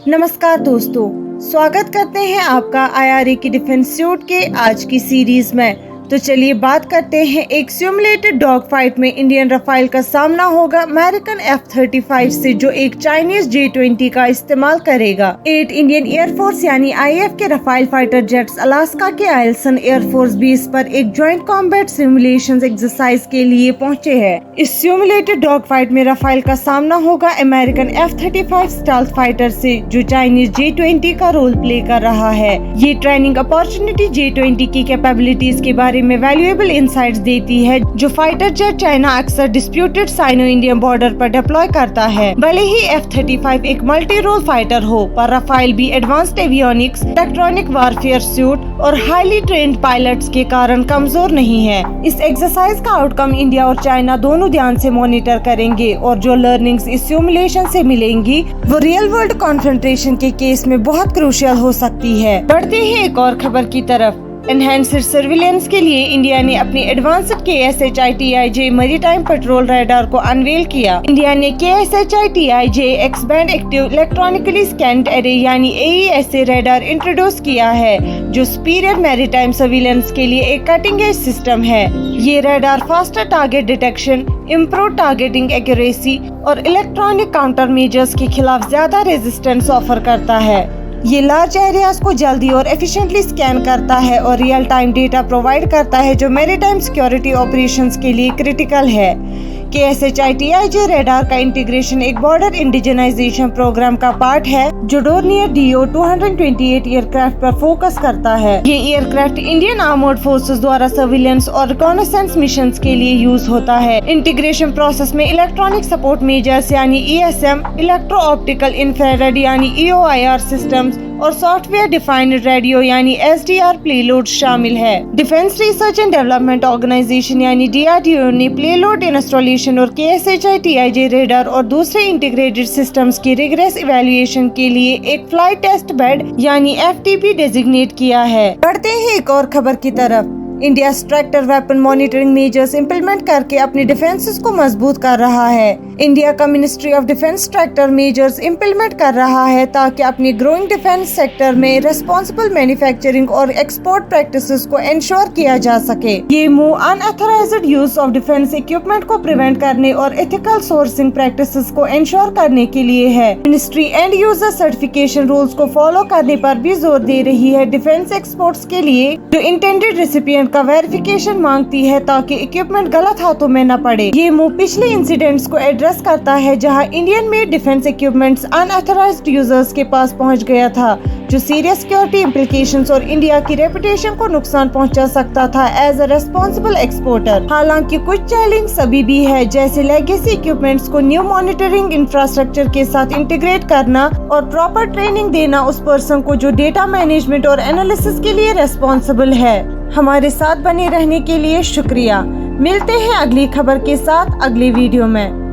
नमस्कार दोस्तों, स्वागत करते हैं आपका IRA की डिफेंस सूट के आज की सीरीज में। तो चलिए बात करते हैं एक सिमुलेटेड डॉग फाइट में इंडियन रफाइल का सामना होगा अमेरिकन F-35 से, जो एक चाइनीज J-20 का इस्तेमाल करेगा। 8 इंडियन एयरफोर्स यानी IAF के रफाइल फाइटर जेट्स अलास्का के आइल्सन एयरफोर्स बेस पर एक ज्वाइंट कॉम्बैट सिमुलेशन एक्सरसाइज के लिए पहुंचे हैं। इस सिमुलेटेड डॉग फाइट में रफाइल का सामना होगा अमेरिकन F-35 स्टेल्थ फाइटर से, जो चाइनीज J-20 का रोल प्ले कर रहा है। ये ट्रेनिंग अपॉर्चुनिटी J-20 की कैपेबिलिटीज के बारे में वैल्यूएबल इंसाइट्स देती है, जो फाइटर जेट चाइना अक्सर डिस्प्यूटेड साइनो इंडियन बॉर्डर पर डिप्लॉय करता है। भले ही F-35 एक मल्टी रोल फाइटर हो, पर रफाइल भी advanced avionics, electronic warfare suit और हाईली ट्रेन्ड पायलट्स के कारण कमजोर नहीं है। इस एक्सरसाइज का आउटकम इंडिया और चाइना दोनों ध्यान से मॉनिटर करेंगे और जो लर्निंग्स इस सिमुलेशन से मिलेंगी वो रियल वर्ल्ड कॉन्फ्रंटेशन के केस में बहुत क्रूशियल हो सकती है। बढ़ते हैं एक और खबर की तरफ। एनहेंस्ड सर्विलेंस के लिए इंडिया ने अपनी advanced KSHI-TIJ maritime petrol radar को अनवेल किया। इंडिया ने KSHI-TIJ x band active electronically scanned array यानी AESA रडार इंट्रोड्यूस किया है, जो सुपीरियर मैरीटाइम सर्विलेंस के लिए एक कटिंग एज सिस्टम है। ये radar faster target detection, improve targeting accuracy और इलेक्ट्रॉनिक काउंटर मेजर्स के खिलाफ ज्यादा रेजिस्टेंस ऑफर करता है। ये लार्ज एरियाज को जल्दी और एफिशिएंटली स्कैन करता है और रियल टाइम डेटा प्रोवाइड करता है, जो मैरीटाइम सिक्योरिटी ऑपरेशंस के लिए क्रिटिकल है। KSHI-TIJ रडार का इंटीग्रेशन एक बॉर्डर इंडिजनाइजेशन प्रोग्राम का पार्ट है, जो डोर्नियर DO-228 एयरक्राफ्ट पर फोकस करता है। ये एयरक्राफ्ट इंडियन आर्मर्ड फोर्सेस द्वारा सर्विलेंस और रिकॉनेसेंस मिशंस के लिए यूज होता है। इंटीग्रेशन प्रोसेस में इलेक्ट्रॉनिक सपोर्ट मेजर्स यानी ESM, इलेक्ट्रो ऑप्टिकल इंफ्रारेड यानी EOIR सिस्टम्स और सॉफ्टवेयर डिफाइंड रेडियो यानी SDR प्लेलोड शामिल है। Defence research and development organisation यानी DRDO ने प्लेलोड इंस्टॉलेशन और KSHI-TIJ रडार और दूसरे इंटीग्रेटेड सिस्टम्स की रिगरस इवैल्यूएशन के लिए एक फ्लाइट टेस्ट बेड यानी FTB डेजिग्नेट किया है। बढ़ते हैं एक और खबर की तरफ। India stricter weapon monitoring measures implement करके अपनी डिफेंसेस को मजबूत कर रहा है। इंडिया का ministry of defence stricter measures implement कर रहा है ताकि अपनी ग्रोइंग डिफेंस सेक्टर में रिस्पांसिबल मैन्युफैक्चरिंग और एक्सपोर्ट प्रैक्टिसेस को इंश्योर किया जा सके। ये move unauthorised use of defence equipment को प्रिवेंट करने और एथिकल सोर्सिंग प्रैक्टिसेस को इंश्योर करने के लिए है। Ministry end user certification rules को फॉलो करने पर भी जोर दे रही है। डिफेंस एक्सपोर्ट्स के लिए जो इंटेंडेड रेसिपिएंट का वेरिफिकेशन मांगती है ताकि इक्विपमेंट गलत हाथों में न पड़े। ये मूव पिछले इंसिडेंट्स को एड्रेस करता है, जहां Indian made defence equipments unauthorised users के पास पहुंच गया था, जो सीरियस सिक्योरिटी इम्प्लीकेशंस और इंडिया की रेपुटेशन को नुकसान पहुंचा सकता था एज अ रेस्पॉन्सिबल एक्सपोर्टर। हालांकि कुछ चैलेंज अभी भी है, जैसे लेगेसी इक्विपमेंट्स को न्यू मॉनिटरिंग इंफ्रास्ट्रक्चर के साथ इंटीग्रेट करना और प्रॉपर ट्रेनिंग देना उस पर्सन को जो डेटा मैनेजमेंट और एनालिसिस के लिए रेस्पॉन्सिबल है। हमारे साथ बने रहने के लिए शुक्रिया। मिलते हैं अगली खबर के साथ अगली वीडियो में।